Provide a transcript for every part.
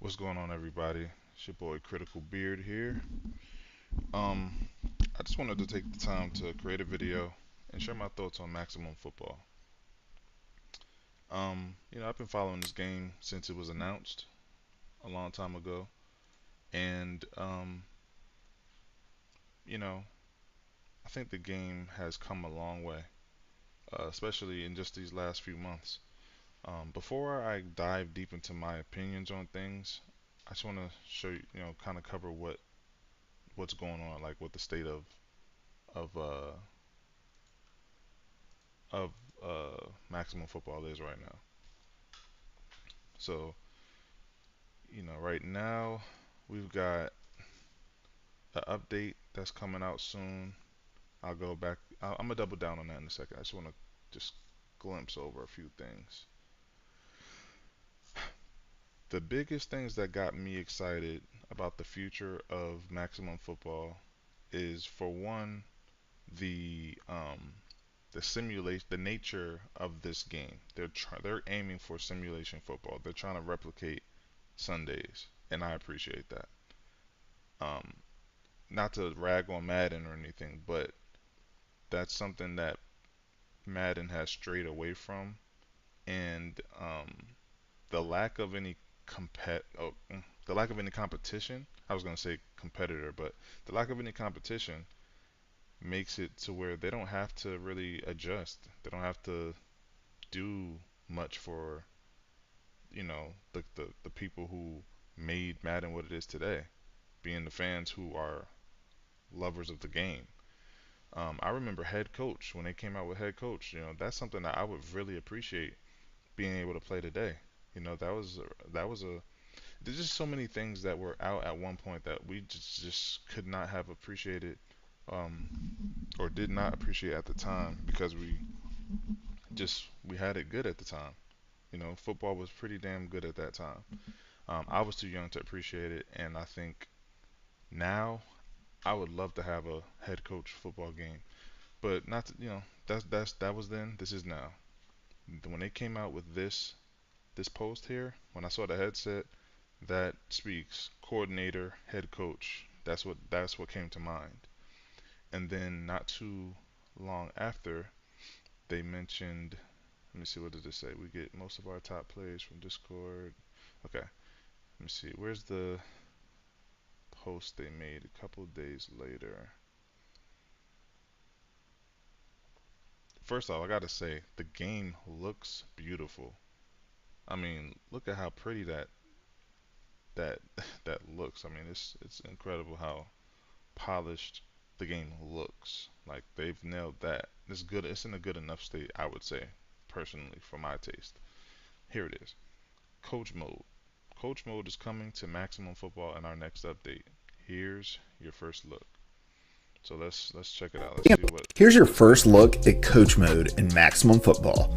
What's going on, everybody? It's your boy Critical Beard here. I just wanted to take the time to create a video and share my thoughts on Maximum Football. I've been following this game since it was announced a long time ago, and you know, I think the game has come a long way, especially in just these last few months. Before I dive deep into my opinions on things, I just want to show you, kind of cover what's going on, like what the state of uh, of Maximum Football is right now. So, right now we've got an update that's coming out soon. I'll go back. I'm gonna double down on that in a second. I just want to just glimpse over a few things. The biggest things that got me excited about the future of Maximum Football is, for one, the simulation, the nature of this game. They're aiming for simulation football. They're trying to replicate Sundays, and I appreciate that. Um, Not to rag on Madden or anything, but that's something that Madden has strayed away from, and the lack of any the lack of any competition. I was gonna say competitor, but the lack of any competition makes it to where they don't have to really adjust. They don't have to do much for the people who made Madden what it is today, being the fans who are lovers of the game. I remember Head Coach when they came out with Head Coach. That's something that I would really appreciate being able to play today. That was a. There's just so many things that were out at one point that we just could not have appreciated, um, or did not appreciate at the time, because we had it good at the time. Football was pretty damn good at that time. I was too young to appreciate it, and I think now I would love to have a head coach football game. But not to, that was then. This is now. When they came out with this post here, when I saw the headset, that speaks coordinator, head coach. That's what came to mind. And then not too long after, they mentioned. Let me see, what did it say? We get most of our top plays from Discord. Okay, let me see. Where's the post they made a couple days later? First off, I gotta say the game looks beautiful. I mean, look at how pretty that that looks. I mean, it's incredible how polished the game looks. Like, they've nailed that. It's good. It's in a good enough state, I would say, personally, for my taste. Here it is. Coach mode. Coach mode is coming to Maximum Football in our next update. Here's your first look. So let's check it out. Let's see what. Here's your first look at Coach Mode in Maximum Football.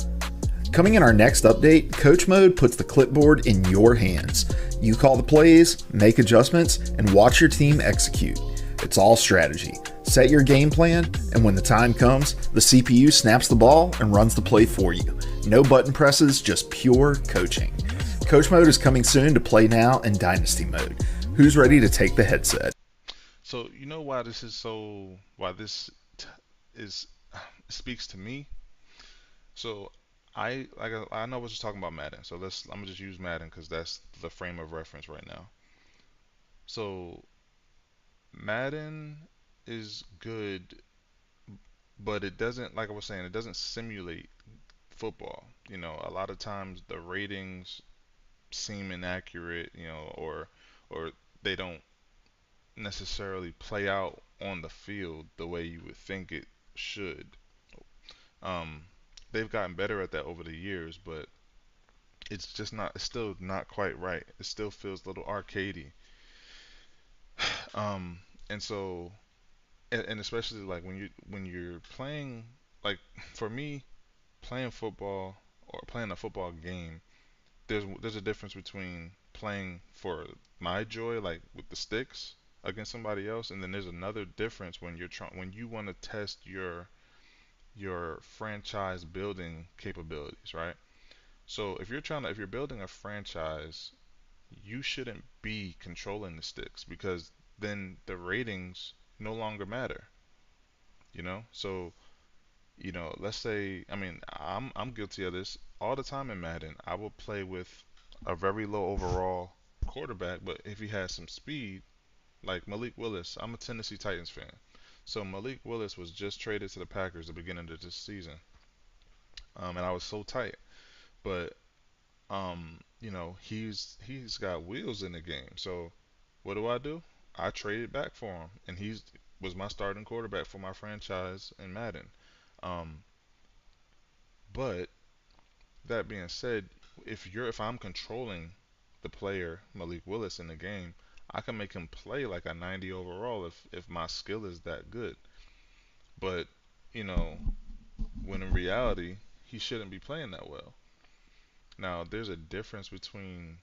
Coming in our next update, Coach Mode puts the clipboard in your hands. You call the plays, make adjustments, and watch your team execute. It's all strategy. Set your game plan, and when the time comes, the CPU snaps the ball and runs the play for you. No button presses, just pure coaching. Coach Mode is coming soon to Play Now and Dynasty Mode. Who's ready to take the headset? So you know why this is so why this t- is speaks to me. So I know we're just talking about Madden. So I'm gonna just use Madden because that's the frame of reference right now. So Madden is good, but it doesn't, like I was saying, it doesn't simulate football. A lot of times the ratings seem inaccurate, or they don't necessarily play out on the field the way you would think it should. Um, they've gotten better at that over the years, but it's just not. It's still not quite right. It still feels a little arcadey. Um, and so, and especially like when you're playing, like, for me, playing football or playing a football game, there's a difference between playing for my joy, like with the sticks, against somebody else, and then there's another difference when you want to test your franchise building capabilities, right? So if you're building a franchise, you shouldn't be controlling the sticks because then the ratings no longer matter. So let's say, I mean, I'm guilty of this all the time in Madden. I will play with a very low overall quarterback, but if he has some speed, like Malik Willis, I'm a Tennessee Titans fan. So Malik Willis was just traded to the Packers at the beginning of this season, and I was so tight. But he's got wheels in the game. So what do? I traded back for him, and he's was my starting quarterback for my franchise in Madden. Um, but that being said, if I'm controlling the player Malik Willis in the game, I can make him play like a 90 overall if my skill is that good. But you know, when in reality he shouldn't be playing that well. Now there's a difference between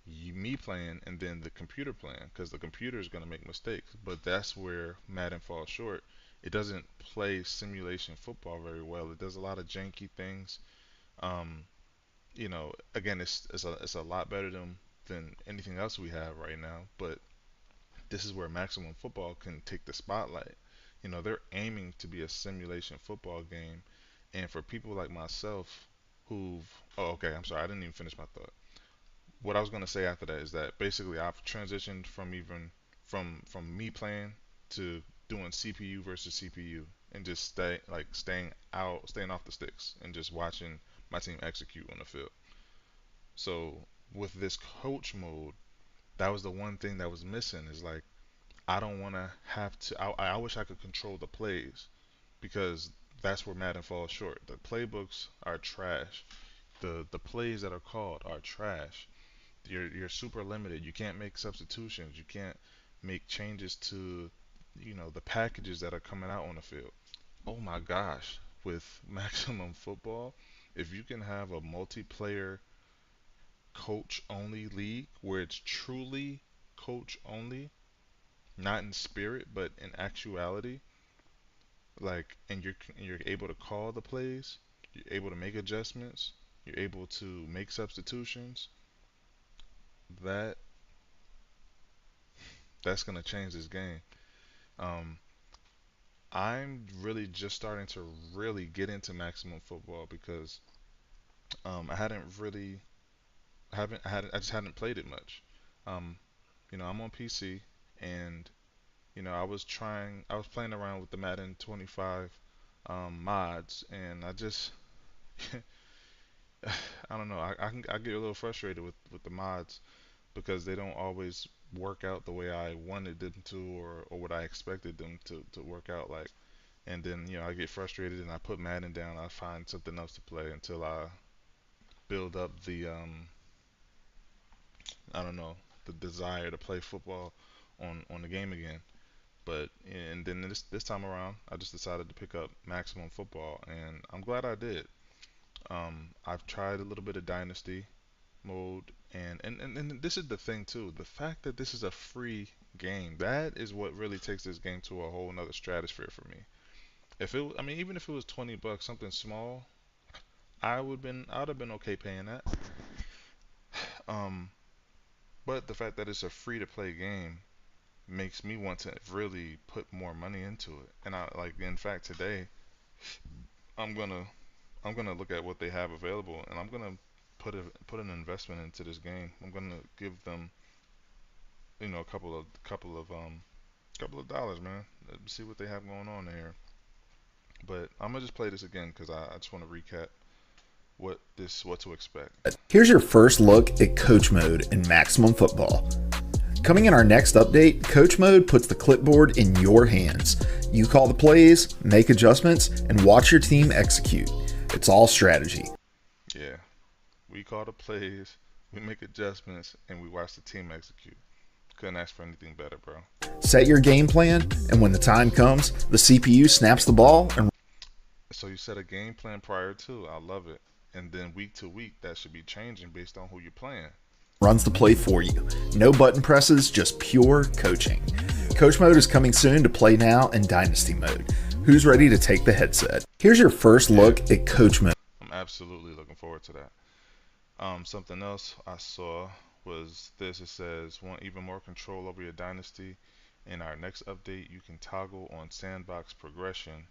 me playing and then the computer playing because the computer is going to make mistakes. But that's where Madden falls short. It doesn't play simulation football very well. It does a lot of janky things. Um, Again, it's a lot better than anything else we have right now. But this is where Maximum Football can take the spotlight. They're aiming to be a simulation football game, and for people like myself who've oh, okay, I'm sorry, I didn't even finish my thought. What I was gonna say after that is that basically I've transitioned from me playing to doing CPU versus CPU and just staying off the sticks and just watching my team execute on the field. So with this coach mode, that was the one thing that was missing. Is like I don't want to have to. I wish I could control the plays because that's where Madden falls short. The playbooks are trash. The plays that are called are trash. You're super limited. You can't make substitutions. You can't make changes to the packages that are coming out on the field. Oh my gosh, with Maximum Football, if you can have a multiplayer coach only league where it's truly coach only, not in spirit but in actuality, like and you're able to call the plays, you're able to make adjustments, you're able to make substitutions, that that's gonna change this game. Um, I'm really just starting to really get into Maximum Football because I hadn't really I just hadn't played it much. Um, I'm on PC and I was playing around with the Madden 25 mods, and I don't know, I get a little frustrated with the mods because they don't always work out the way I wanted them to or what I expected them to work out like. And then I get frustrated and I put Madden down. I find something else to play until I build up the I don't know, the desire to play football on the game again. But and then this time around, I just decided to pick up Maximum Football, and I'm glad I did. I've tried a little bit of Dynasty mode, and this is the thing too. The fact that this is a free game, that is what really takes this game to a whole nother stratosphere for me. I mean, even if it was $20, something small, I'd have been okay paying that. Um, but the fact that it's a free to play game makes me want to really put more money into it. And in fact, today I'm gonna I'm gonna look at what they have available, and I'm gonna put an investment into this game. I'm gonna give them a couple of dollars, man. See what they have going on there. But I'm gonna just play this again because I just want to recap what to expect. Here's your first look at Coach Mode in Maximum Football. Coming in our next update, Coach Mode puts the clipboard in your hands. You call the plays, make adjustments, and watch your team execute. It's all strategy. Yeah, we call the plays, we make adjustments, and we watch the team execute. Couldn't ask for anything better, bro. Set your game plan, and when the time comes, the CPU snaps the ball and So you set a game plan prior to. I love it. And then week to week, that should be changing based on who you're playing. runs the play for you. No button presses, just pure coaching. Coach Mode is coming soon to Play Now and Dynasty Mode. Who's ready to take the headset? Here's your first look at Coach Mode. I'm absolutely looking forward to that. Something else I saw was this. It says, want even more control over your dynasty? In our next update, you can toggle on sandbox progression,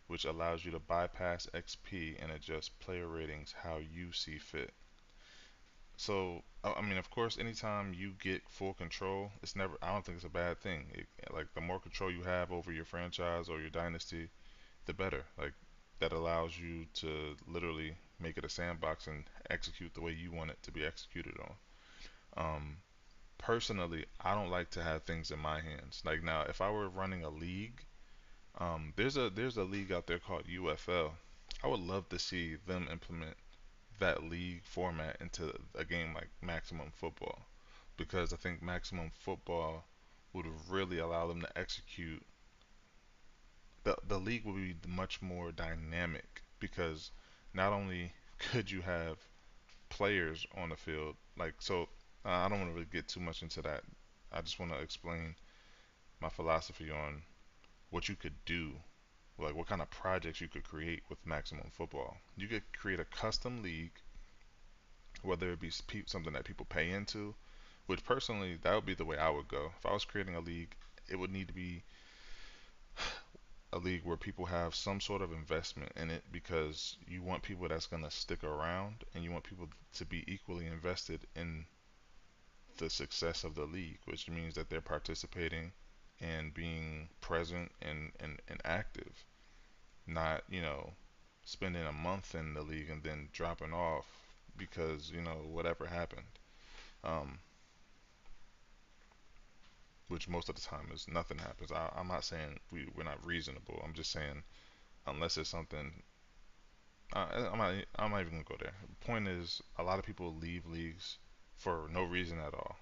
which allows you to bypass XP and adjust player ratings how you see fit. So, I mean, of course, anytime you get full control, it's never, I don't think it's a bad thing. Like, the more control you have over your franchise or your dynasty, the better. Like, that allows you to literally make it a sandbox and execute the way you want it to be executed on. Um, Personally, I don't like to have things in my hands. Like now, if I were running a league, there's a league out there called UFL. I would love to see them implement that league format into a game like Maximum Football, because I think Maximum Football would really allow them to execute. The league would be much more dynamic because not only could you have players on the field, like so, I don't want to really get too much into that. I just want to explain my philosophy on what you could do, like what kind of projects you could create with Maximum Football. You could create a custom league, whether it be something that people pay into, which personally, that would be the way I would go. If I was creating a league, it would need to be a league where people have some sort of investment in it because you want people that's going to stick around and you want people to be equally invested in the success of the league, which means that they're participating and being present and active, not, spending a month in the league and then dropping off because, whatever happened. Um, which most of the time is nothing happens. I'm not saying we're not reasonable. I'm just saying unless it's something. I'm not even gonna go there. The point is, a lot of people leave leagues for no reason at all.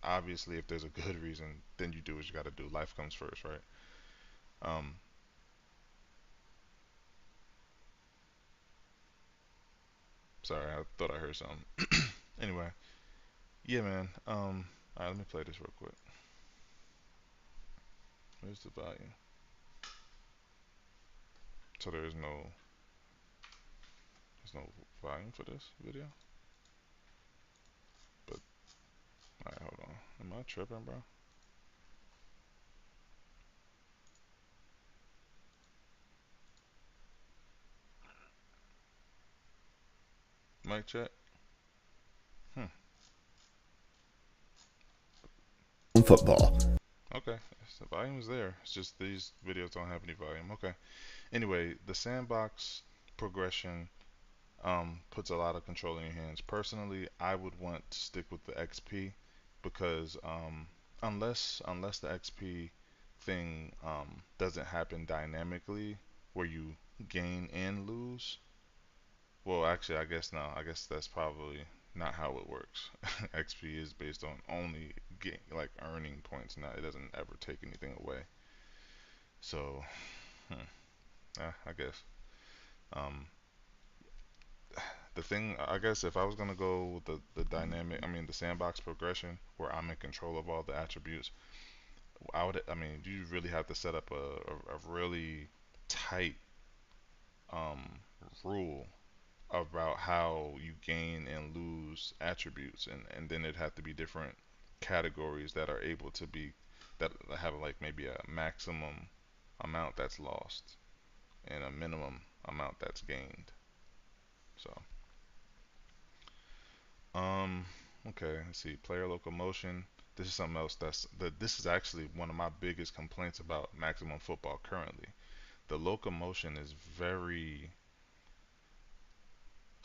Obviously, if there's a good reason, then you do what you got to do. Life comes first, right? Um, Sorry, I thought I heard something. Anyway, yeah, man. All right, let me play this real quick. Where's the volume? So there's no volume for this video. But all right, hold on. Am I tripping, bro? Mic check. Hmm. Football. Okay, the volume is there. It's just these videos don't have any volume. Okay. Anyway, the sandbox progression puts a lot of control in your hands. Personally, I would want to stick with the XP because unless the XP thing doesn't happen dynamically where you gain and lose. Well, actually, I guess no. I guess that's probably not how it works. XP is based on only like earning points. Now it doesn't ever take anything away. So, I guess. Um, the thing, I guess, if I was gonna go with the dynamic, I mean, the sandbox progression, where I'm in control of all the attributes, I mean, you really have to set up a really tight um, rule about how you gain and lose attributes, and then it'd have to be different categories that are able to be that have like maybe a maximum amount that's lost and a minimum amount that's gained. So, um, okay, let's see. Player locomotion. This is something else this is actually one of my biggest complaints about Maximum Football currently. The locomotion is very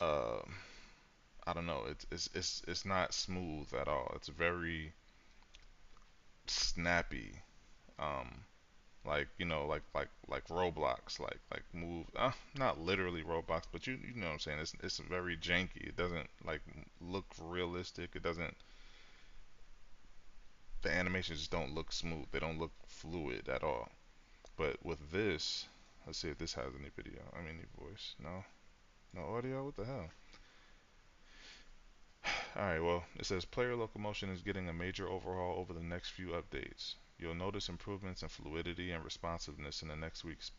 uh I don't know, it's not smooth at all. It's very snappy. Um like, like Roblox, like move not literally Roblox, but you know what I'm saying. It's very janky. It doesn't like look realistic. It doesn't The animations just don't look smooth. They don't look fluid at all. But with this, let's see if this has any video. I mean, any voice. No, no audio. What the hell? All right. Well, it says player locomotion is getting a major overhaul over the next few updates. You'll notice improvements in fluidity and responsiveness in the next week's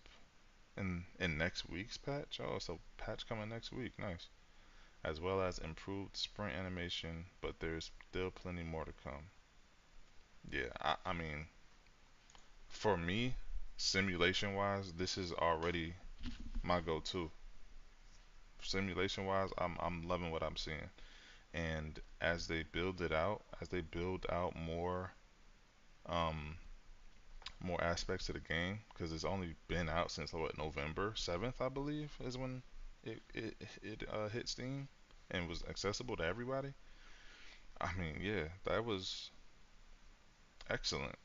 in next week's patch. Oh, so patch coming next week. Nice. as well as improved sprint animation, but there's still plenty more to come. Yeah, I mean, for me, simulation wise, this is already my go-to. Simulation wise, I'm loving what I'm seeing. And as they build it out, as they build out um, more aspects to the game, because it's only been out since what, November 7th, I believe, is when it hit Steam and was accessible to everybody. I mean, yeah, that was excellent.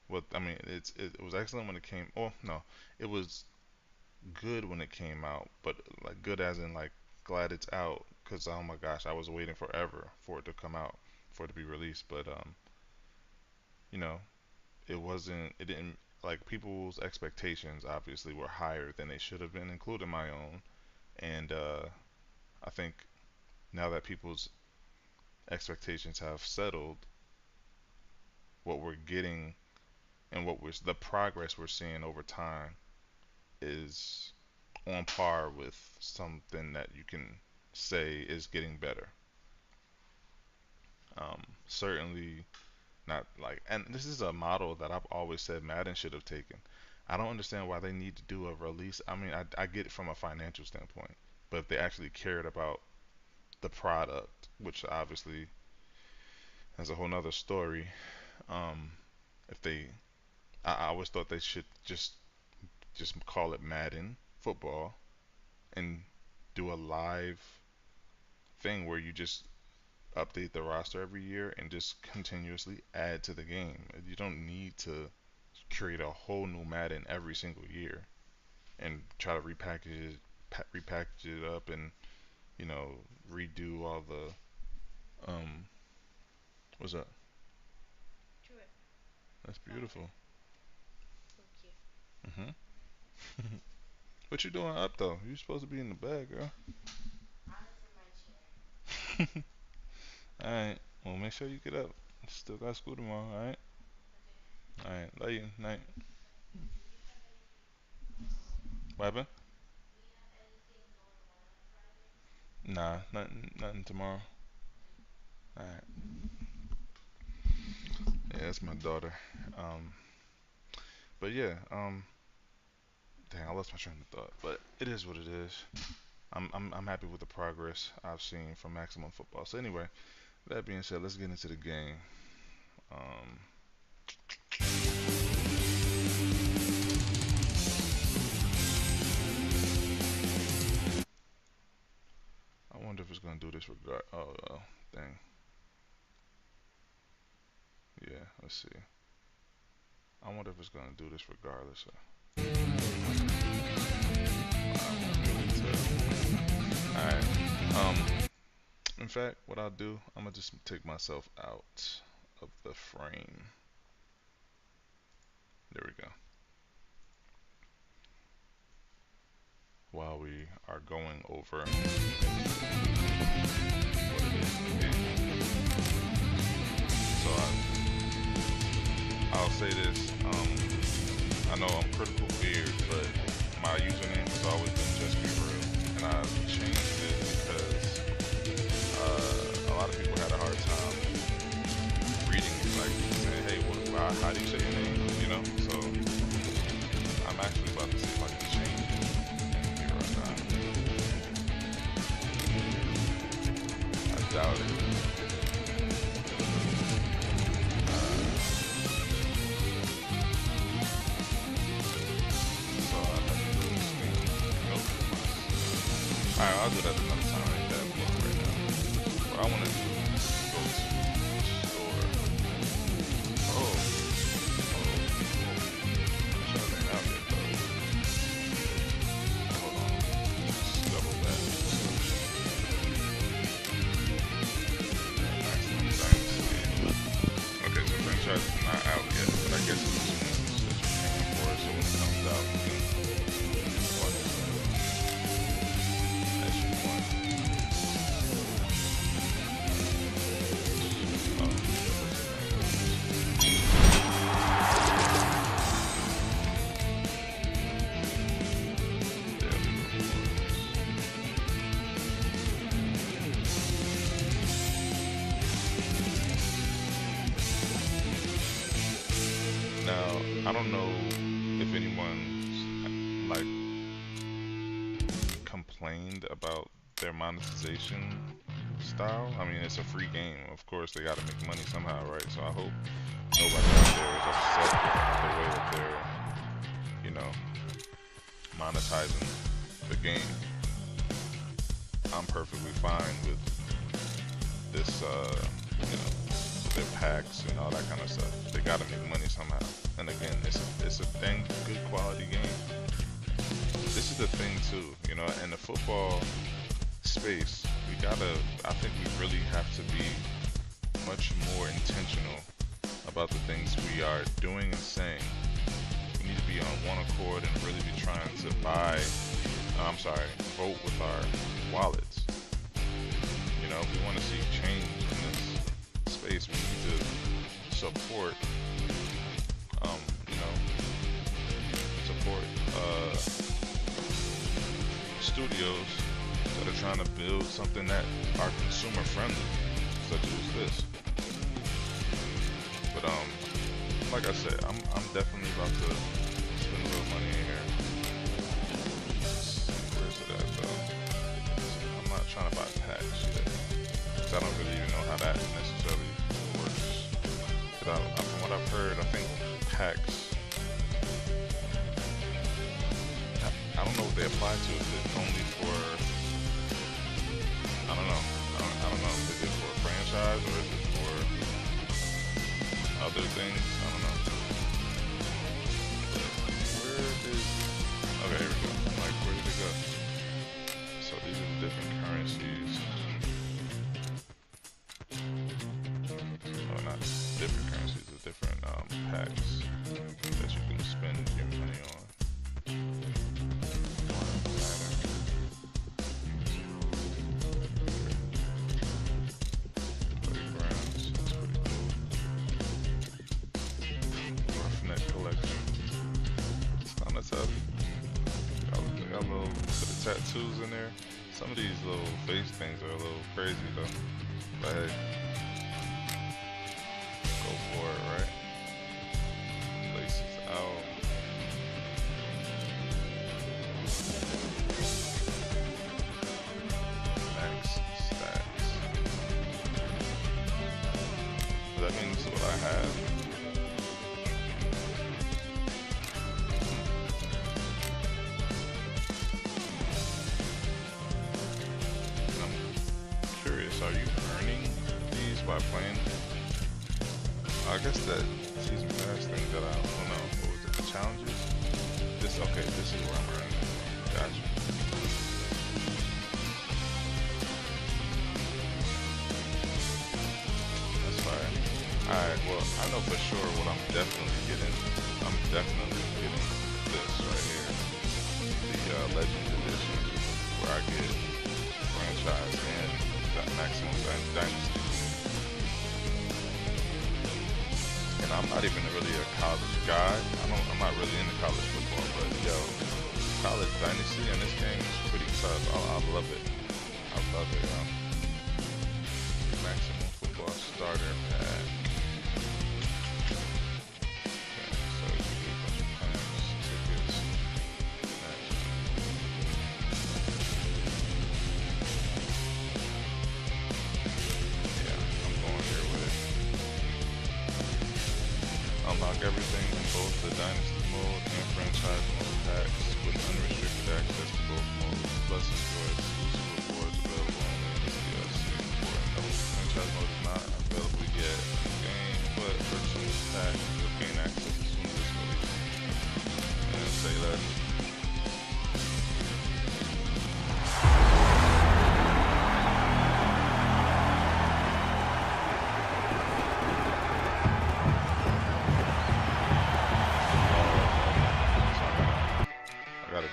What I mean, it was excellent when it came. Oh no, it was good when it came out, but like good as in like glad it's out. Cause oh my gosh, I was waiting forever for it to come out, for it to be released. But you know, it wasn't. It didn't like people's expectations obviously were higher than they should have been, including my own. And I think now that people's expectations have settled, what we're getting and what we're the progress we're seeing over time is on par with something that you can say is getting better. Certainly not like, and this is a model that I've always said Madden should have taken. I don't understand why they need to do a release. I mean, I get it from a financial standpoint, but if they actually cared about the product, which obviously is a whole nother story. Um, if they, I always thought they should just call it Madden football and do a live thing where you just update the roster every year and just continuously add to the game. You don't need to create a whole new Madden every single year and try to repackage it up, and you know redo all the what's up? That's beautiful. Mhm. What you doing up though? You supposed to be in the bed, girl. All right. Well, make sure you get up. Still got school tomorrow. All right. All right. Love you. Night. What happened? Nah, nothing tomorrow. All right. Yeah, that's my daughter. Um, but yeah. Dang, I lost my train of thought. But it is what it is. I'm happy with the progress I've seen from Maximum Football. So anyway, that being said, let's get into the game. Um, I wonder if it's gonna do this regard. Oh, dang. Yeah, let's see. I wonder if it's gonna do this regardless. I won't really tell. All right. In fact, what I'll do, I'm gonna just take myself out of the frame. There we go. While we are going over what it is in the game. So I'll say this. I know I'm critical beard, but my username has always been just be real, and I changed it because a lot of people had a hard time reading it, like saying, "Hey, how do you say your name?" You know. So I'm actually about to see if I can change it and be right now. I doubt it. So I have to do this thing. Nope. Alright, I'll do that another time. I ain't that important right now. What I want to do is go to the store. Oh, shut it out yet though. Hold on. Just double that. Maximum Dynasty. Okay, so franchise is not out yet, but I guess it's just ones that you're paying for, so when it comes out, you can watch it as you want. I don't know if anyone's like complained about their monetization style. I mean, it's a free game. Of course, they got to make money somehow, right? So I hope nobody out there is upset with the way that they're, you know, monetizing the game. I'm perfectly fine with this, you know, their packs and all that kind of stuff. They got to make money somehow. And again, it's a dang good quality game. This is the thing too, you know, in the football space, I think we really have to be much more intentional about the things we are doing and saying. We need to be on one accord and really be trying to vote with our wallets. You know, if we want to see change in this space, we need to support, you know, support studios that are trying to build something that are consumer friendly, such as this. But like I said, I'm definitely about to spend a little money in here. Where is it at though? I'm not trying to buy packs yet, because I don't really even know how that necessarily works. Because from what I've heard, I think packs, I don't know what they apply to. Is it only for, I don't know. I don't know. Is it for a franchise or is it for other things? I don't know. Where is, okay, here we go. I'm like, where did it go? So these are the different currencies. Oh, not different currencies, the different packs that you can spend your money on. Tattoos in there. Some of these little face things are a little crazy though. But hey, go for it, right? Laces out. Max stats. That means what I have. Are you earning these by playing? I guess that season pass thing that I don't know. What was it? The challenges? Okay, this is where I'm earning it. Gotcha. That's fine. Alright, well, I know for sure what I'm definitely getting. I'm definitely getting this right here. The Legend Edition, where I get franchise and Maximum Dynasty. And I'm not even really a college guy. I'm not really into college football, but yo, college dynasty in this game is pretty tough. I love it. I love it, yo. Maximum Football Starter Pack. Okay, so you get a bunch of plans, tickets, matches. Unlock everything in both the Dynasty mode and franchise mode packs with unrestricted access to both modes, plus enjoy exclusive rewards available only in the DLC. No franchise mode is not available yet in the game, but purchasing this pack will gain access as soon as it's released. And say less.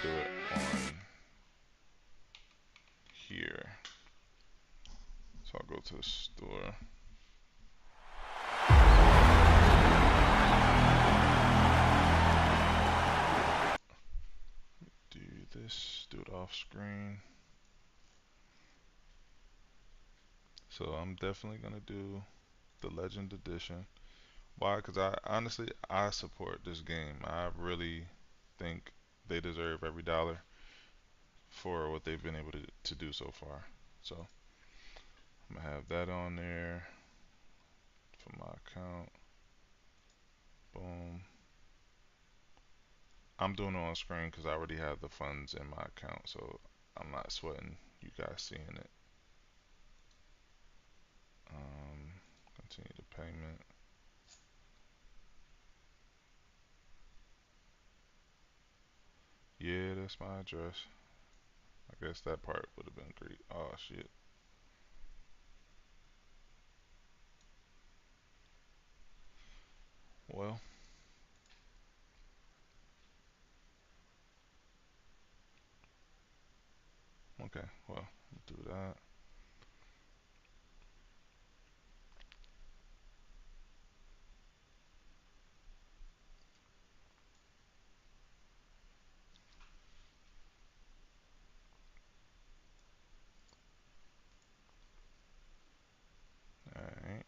Do it on here. So I'll go to the store. Do this, do it off screen. So I'm definitely gonna do the Legend Edition, Why? Because I honestly I support this game. I really think they deserve every dollar for what they've been able to do so far. So I'm gonna have that on there for my account. Boom. I'm doing it on screen because I already have the funds in my account, so I'm not sweating you guys seeing it. Continue the payment. Yeah, that's my address. I guess that part would have been great. Oh shit. Well, okay. Well, do that. All right.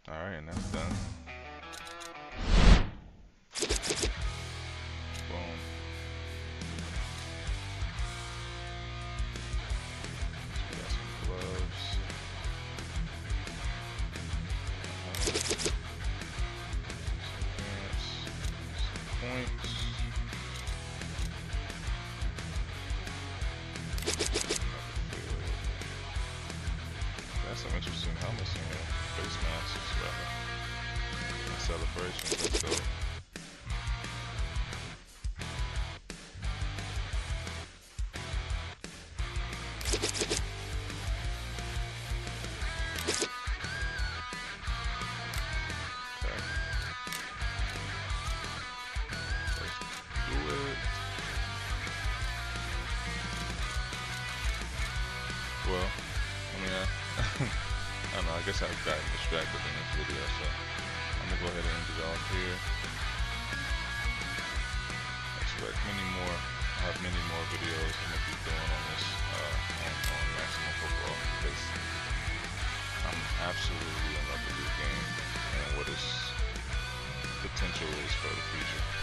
All right, and that's done. Boom. We got some gloves. Some pants. Some points. That's some interesting helmets in here. Face masks, rather. In celebration. Let's go. Okay. Let's do it. Well, I mean, I don't know. I guess I've gotten distracted in this video, so I'm gonna go ahead and end it off here. Expect many more. I have many more videos I'm gonna be doing on this on Maximum Football because I'm absolutely in love with this game and what its potential is for the